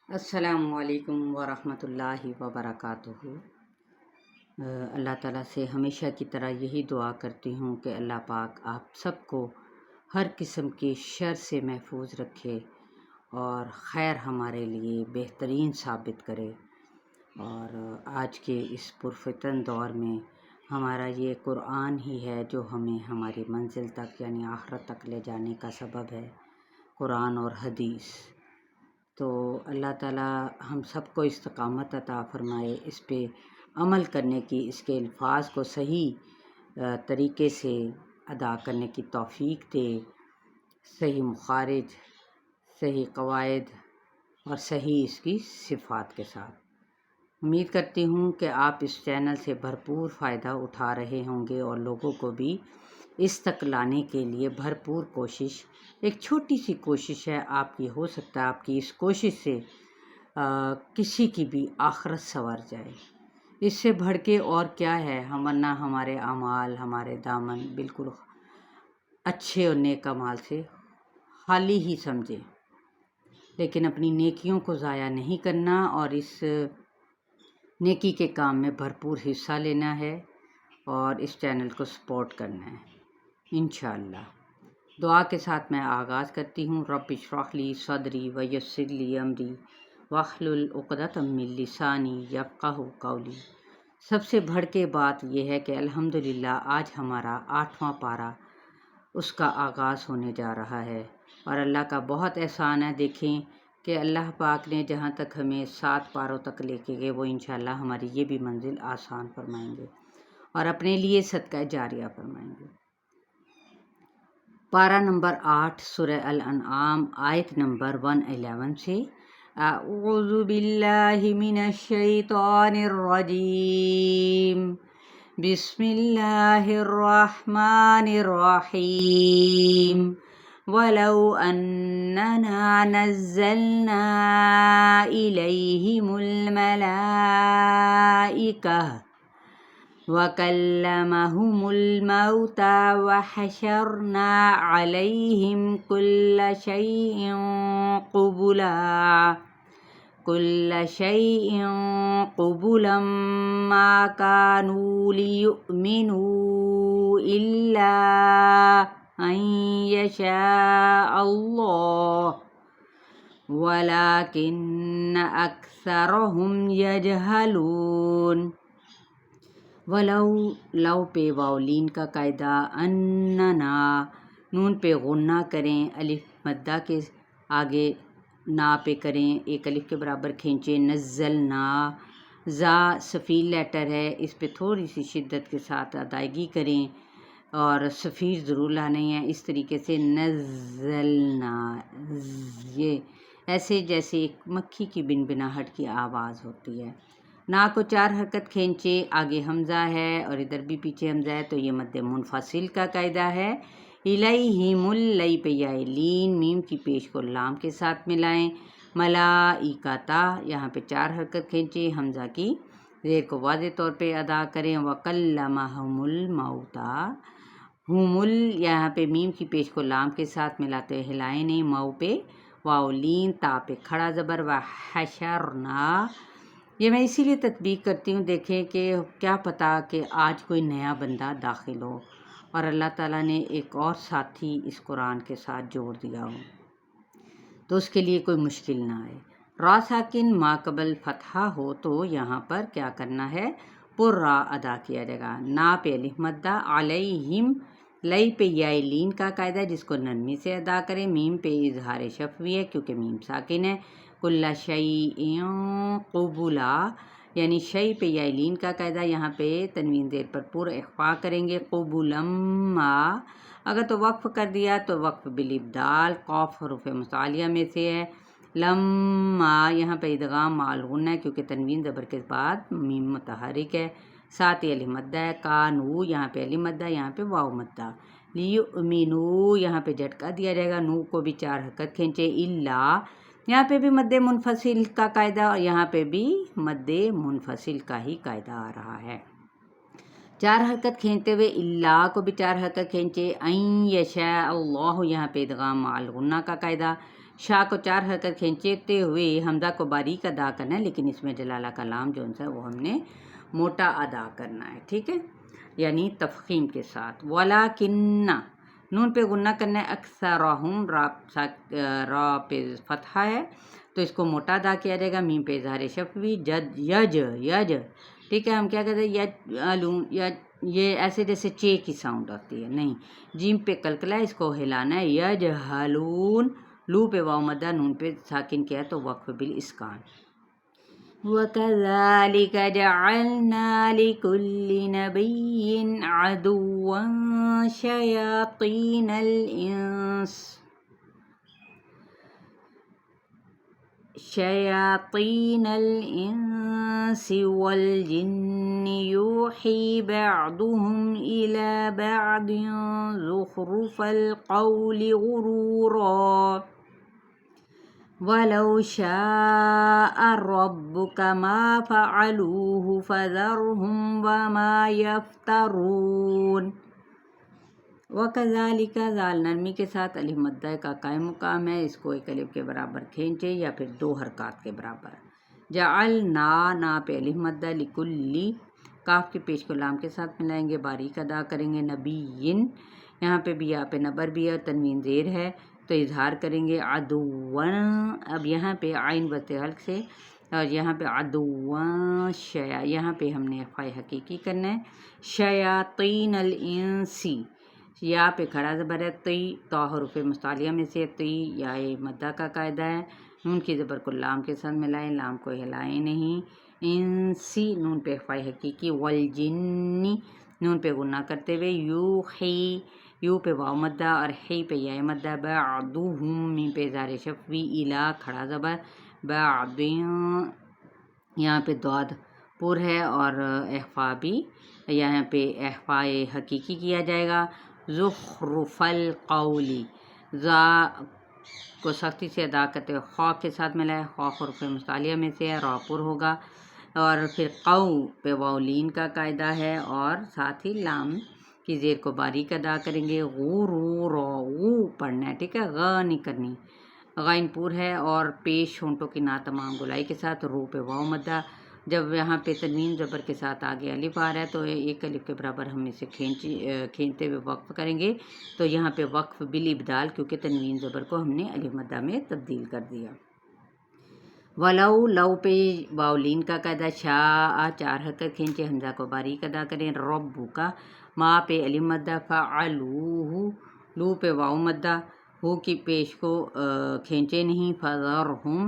السلام علیکم ورحمۃ اللہ وبرکاتہ۔ اللہ تعالیٰ سے ہمیشہ کی طرح یہی دعا کرتی ہوں کہ اللہ پاک آپ سب کو ہر قسم کی شر سے محفوظ رکھے اور خیر ہمارے لیے بہترین ثابت کرے۔ اور آج کے اس پرفتن دور میں ہمارا یہ قرآن ہی ہے جو ہمیں ہماری منزل تک یعنی آخرت تک لے جانے کا سبب ہے، قرآن اور حدیث۔ تو اللہ تعالیٰ ہم سب کو استقامت عطا فرمائے، اس پہ عمل کرنے کی، اس کے الفاظ کو صحیح طریقے سے ادا کرنے کی توفیق دے، صحیح مخارج، صحیح قواعد اور صحیح اس کی صفات کے ساتھ۔ امید کرتی ہوں کہ آپ اس چینل سے بھرپور فائدہ اٹھا رہے ہوں گے اور لوگوں کو بھی اس تک لانے کے لیے بھرپور کوشش، ایک چھوٹی سی کوشش ہے آپ کی، ہو سکتا ہے آپ کی اس کوشش سے کسی کی بھی آخرت سنور جائے۔ اس سے بڑھ کے اور کیا ہے، ورنہ ہمارے اعمال، ہمارے دامن بالکل اچھے اور نیک اعمال سے خالی ہی سمجھے، لیکن اپنی نیکیوں کو ضائع نہیں کرنا اور اس نیکی کے کام میں بھرپور حصہ لینا ہے اور اس چینل کو سپورٹ کرنا ہے انشاءاللہ۔ دعا کے ساتھ میں آغاز کرتی ہوں۔ رب اشرح لی صدری ویسر لی امری واحلل عقدۃ من لسانی یفقہوا قولی۔ سب سے بڑھ کے بات یہ ہے کہ الحمدللہ آج ہمارا 8واں پارہ اس کا آغاز ہونے جا رہا ہے اور اللہ کا بہت احسان ہے۔ دیکھیں کہ اللہ پاک نے جہاں تک ہمیں 7 پاروں تک لے کے گئے، وہ انشاءاللہ ہماری یہ بھی منزل آسان فرمائیں گے اور اپنے لیے صدقہ جاریہ فرمائیں گے۔ پارہ نمبر 8 سورہ الانعام آیت نمبر 111 سے اعوذ باللہ من الشیطان الرجیم، بسم اللہ الرحمن الرحیم، وَلَوْ أَنَّنَا نَزَّلْنَا إِلَيْهِمُ الْمَلَائِكَةَ وَكَلَّمَهُمُ الْمَوْتَى وَحَشَرْنَا عَلَيْهِمْ كُلَّ شَيْءٍ قُبُلًا مَا كَانُوا لِيُؤْمِنُوا إِلَّا أَن يَشَاءَ اللَّهُ وَلَكِنَّ أَكْثَرَهُمْ يَجْهَلُونَ۔ لو پہ واؤلین کا قاعدہ، اننا نون پہ غنہ کریں، الف مدہ کے آگے نا پہ کریں، ایک الف کے برابر کھینچیں، نزلنا زا سفیل لیٹر ہے، اس پہ تھوڑی سی شدت کے ساتھ ادائیگی کریں اور سفیر ضرور لانے ہیں، اس طریقے سے نزلنا، یہ ایسے جیسے ایک مکھی کی بنبناہٹ کی آواز ہوتی ہے۔ نا کو 4 حرکت کھینچے، آگے حمزہ ہے اور ادھر بھی پیچھے حمزہ ہے، تو یہ مد منفصل کا قاعدہ ہے۔ الیہم اللی پہ یا لین، میم کی پیش کو لام کے ساتھ ملائیں، ملائکتا یہاں پہ 4 حرکت کھینچے، حمزہ کی زیر کو واضح طور پہ ادا کریں، وَكَلَّمَهُمُ الْمَوْتَى، ہُمُل یہاں پہ میم کی پیش کو لام کے ساتھ ملاتے ہلائیں نہیں، مو پہ واو لین، تا پہ کھڑا زبر، وحشرنا، یہ میں اسی لیے تطبیق کرتی ہوں، دیکھیں کہ کیا پتہ کہ آج کوئی نیا بندہ داخل ہو اور اللہ تعالیٰ نے ایک اور ساتھی اس قرآن کے ساتھ جوڑ دیا ہو تو اس کے لیے کوئی مشکل نہ آئے۔ را ساکن ما قبل فتحہ ہو تو یہاں پر کیا کرنا ہے، پر را ادا کیا جائے گا، نا پہ الف مدہ، علیہم لئی پہ یا لین کا قاعدہ جس کو نرمی سے ادا کریں، میم پہ اظہار شفوی ہے کیونکہ میم ساکن ہے، کل شیء قبلا یعنی شیء پہ یا لین کا قاعدہ، یہاں پہ تنوین زیر پر پورا اخفا کریں گے، قبلما اگر تو وقف کر دیا تو وقف بالابدال، قاف حروف متعالیہ میں سے ہے، لما یہاں پہ ادغام مع الغنہ ہے کیونکہ تنوین زبر کے بعد میم متحرک ہے، ساتھ ہی الف مدہ ہے، کانو یہاں پہ الف مدہ، یہاں پہ واو مدہ، لیؤمنو یہاں پہ جھٹکا دیا جائے گا، نو کو بھی 4 حرکت کھینچے، الا یہاں پہ بھی مد منفصل کا قاعدہ اور یہاں پہ بھی مد منفصل کا ہی قاعدہ آ رہا ہے، 4 حرکت کھینچتے ہوئے، اللہ کو بھی 4 حرکت کھینچے، این یشاء اللہ یہاں پہ ادغام مع الغنہ کا قاعدہ، شاہ کو 4 حرکت کھینچتے ہوئے حمزہ کو باریک ادا کرنا ہے، لیکن اس میں جلالہ کا لام جو ہے وہ ہم نے موٹا ادا کرنا ہے، ٹھیک ہے، یعنی تفخیم کے ساتھ۔ وَلَكِنَّ نون پہ غنہ کرنا ہے، اکثرہم را پہ فتحہ ہے تو اس کو موٹا ادا کیا جائے گا، میم پہ اظہار شفوی، یج، ٹھیک ہے، ہم کیا کہتے ہیں یجعلون، یہ ایسے جیسے چے کی ساؤنڈ آتی ہے، نہیں، جیم پہ کلکلا ہے، اس کو ہلانا ہے، یجہلون، لو پہ واو مدہ، نون پہ ساکن کیا تو وقف بالاسکان۔ وَكَذَلِكَ جَعَلْنَا لِكُلِّ نَبِيٍّ عَدُوًّا شَيَاطِينَ الْإِنسِ وَالْجِنِّ يُوحِي بَعْضُهُمْ إِلَى بَعْضٍ زُخْرُفَ الْقَوْلِ غُرُورًا وَلَوْ شَاءَ رَبُّكَ مَا فَعَلُوهُ فَذَرْهُمْ وَمَا يَفْتَرُونَ۔ وَكَذَلِكَ ذال نرمی کے ساتھ الف مدہ کا قائم مقام ہے، اس کو ایک الف کے برابر کھینچے یا پھر 2 حرکات کے برابر۔ جعلنا، نا پہ الف مدہ، لکلی، کاف کے پیش کو لام کے ساتھ ملائیں گے، باریک ادا کریں گے، نبیین، یہاں پہ بھی یا پہ نبر بھی ہے، تنوین زیر ہے تو اظہار کریں گے، عدوًا، اب یہاں پہ عین وسط حلق سے، اور یہاں پہ عدوًا یہاں پہ ہم نے اخفاء حقیقی کرنا ہے، شیاطین الانسی، یا پہ کھڑا زبر ہے، تی، تو حروف مستعلیہ میں سے تی، یا مدہ کا قاعدہ ہے، نون کی زبر کو لام کے ساتھ ملائیں، لام کو ہلائیں نہیں، انسی، نون پہ اخفاء حقیقی، والجنی، نون پہ غنہ کرتے ہوئے، یوحی، یو پہ واو مدہ اور حی پہ یا مدہ، بعضہم، میم پہ اظہار شفوی، الا کھڑا زبر، بعض، یہاں پہ ضاد پر ہے اور اخفاء بھی، یہاں پہ اخفاء حقیقی کیا جائے گا، زخرف القولی، زا کو سختی سے ادا کرتے ہوئے خا کے ساتھ ملا ہے، خا حروف مستعلیہ میں سے ہے، را پر ہوگا، اور پھر قو پہ واو لین کا قاعدہ ہے اور ساتھ ہی لام کی زیر کو باریک ادا کریں گے، غورورا، غو پڑھنا ہے، ٹھیک ہے، غ نہیں کرنی، غائن پور ہے اور پیش ہونٹوں کی نا تمام گلائی کے ساتھ، رو پہ واو مدہ، جب یہاں پہ تنوین زبر کے ساتھ آگے الف آ رہا ہے تو ایک الف کے برابر ہم اسے کھینچتے ہوئے وقف کریں گے، تو یہاں پہ وقف بالابدال، کیونکہ تنوین زبر کو ہم نے الف مدہ میں تبدیل کر دیا۔ ولو، لو پہ واولین کا قاعدہ، شاء 4 حرکت کھینچے، حمزہ کو باریک ادا کریں، رب کا، ما پہ الف مدہ، فعلوہ، لو پہ واو مدہ، ہو کی پیش کو کھینچے نہیں، فذرہم،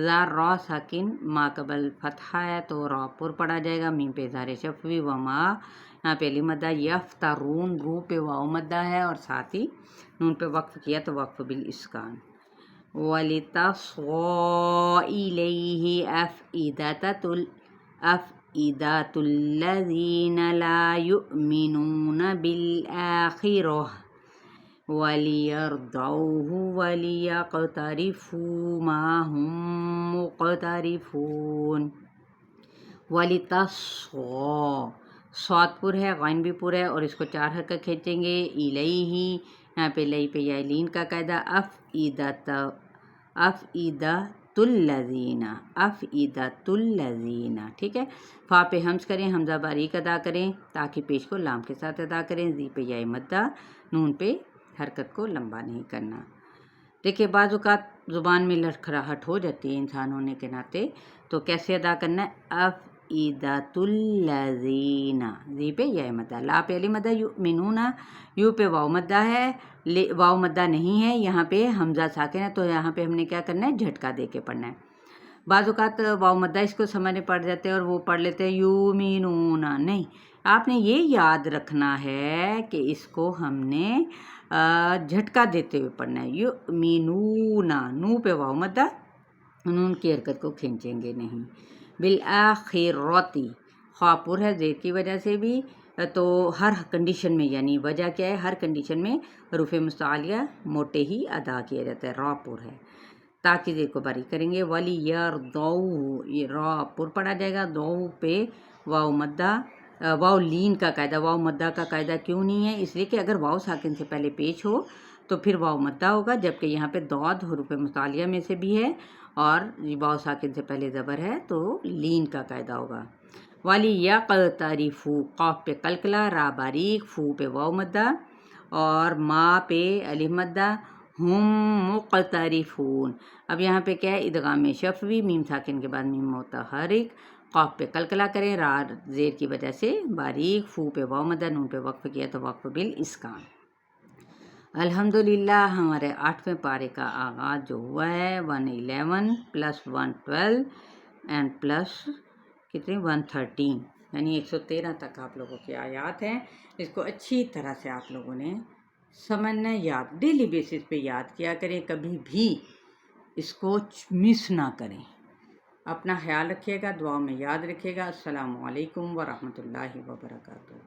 زار را ساکن، ما قبل فتحہ ہے تو را پر پڑا جائے گا، میم پہ اظہار شفوی، وما، یہاں پہ الف مدہ، یفترون، رو پہ واو مدہ ہے اور ساتھ ہی نون پہ وقف کیا تو وقف بالاسکان۔ وَلِتَصْغَىٰ إِلَيْهِ أَفْئِدَةُ الَّذِينَ لَا يُؤْمِنُونَ بِالْآخِرَةِ وَلِيَرْضَوْهُ وَلِيَقْتَرِفُوا مَا هُم مُقْتَرِفُونَ۔ وَلِتَصْغَىٰ، صاد پر ہے، غین بھی پر ہے اور اس کو 4 حرکت کھینچیں گے، الیہ، یہاں پہ لئی پہ یا لین کا قاعدہ، افئدۃ الذین، ٹھیک ہے، فا پہ حمز کریں، حمزہ باریک ادا کریں تاکہ پیش کو لام کے ساتھ ادا کریں، زی پہ یا مدہ، نون پہ حرکت کو لمبا نہیں کرنا۔ دیکھیں بعض اوقات زبان میں لڑکھڑاہٹ ہو جاتی ہے انسان ہونے کے ناطے، تو کیسے ادا کرنا ہے، افئدۃ الذین، زی پہ یا مدہ، لا پہ علی مدہ، یؤمنون، یو پہ واو مدہ ہے، واو مدہ نہیں ہے، یہاں پہ حمزہ ساکن ہے تو یہاں پہ ہم نے کیا کرنا ہے، جھٹکا دے کے پڑھنا ہے۔ بعض اوقات واو مدہ اس کو سمجھنے پڑ جاتے ہیں اور وہ پڑھ لیتے ہیں یومینون، نہیں، آپ نے یہ یاد رکھنا ہے کہ اس کو ہم نے جھٹکا دیتے ہوئے پڑھنا ہے، یؤمنون، نو پہ واو مدہ، نون کی حرکت کو کھینچیں گے نہیں، بالآخرتی، خا پر ہے زیر کی وجہ سے بھی، تو ہر کنڈیشن میں، یعنی وجہ کیا ہے، ہر کنڈیشن میں حروف مستعلیہ موٹے ہی ادا کیا جاتا ہے، را پر ہے، تاکہ زیر کو باریک کریں گے، وَلِيَرْضَوْهُ، یہ را پر پڑا جائے گا، دو پہ واو مدہ، واو لین کا قاعدہ، واو مدہ کا قاعدہ کیوں نہیں ہے، اس لیے کہ اگر واو ساکن سے پہلے پیش ہو تو پھر واو مدہ ہوگا، جبکہ یہاں پہ ضاد حروف متعالیہ میں سے بھی ہے اور واو ساکن سے پہلے زبر ہے تو لین کا قاعدہ ہوگا۔ والی یقترفو، قاف پہ قلقلہ، را باریک، فو پہ واو مدہ اور ما پہ الف مدہ، ہم مقترفون۔ اب یہاں پہ کیا ہے، ادغام شفوی، میم ساکن کے بعد میم متحرک، قاف پہ قلقلہ کریں، را زیر کی وجہ سے باریک، فو پہ واو مدہ، نون پہ وقف کیا تو وقف بالاسکان۔ الحمدللہ ہمارے 8ویں پارے کا آغاز جو ہوا ہے 111 + 112 اینڈ پلس کتنے 113 یعنی 113 تک آپ لوگوں کی آیات ہیں۔ اس کو اچھی طرح سے آپ لوگوں نے سمجھنا، یاد ڈیلی بیسس پہ یاد کیا کریں، کبھی بھی اس کو مس نہ کریں۔ اپنا خیال رکھیے گا، دعاؤں میں یاد رکھیے گا۔ السلام علیکم ورحمۃ اللہ وبرکاتہ۔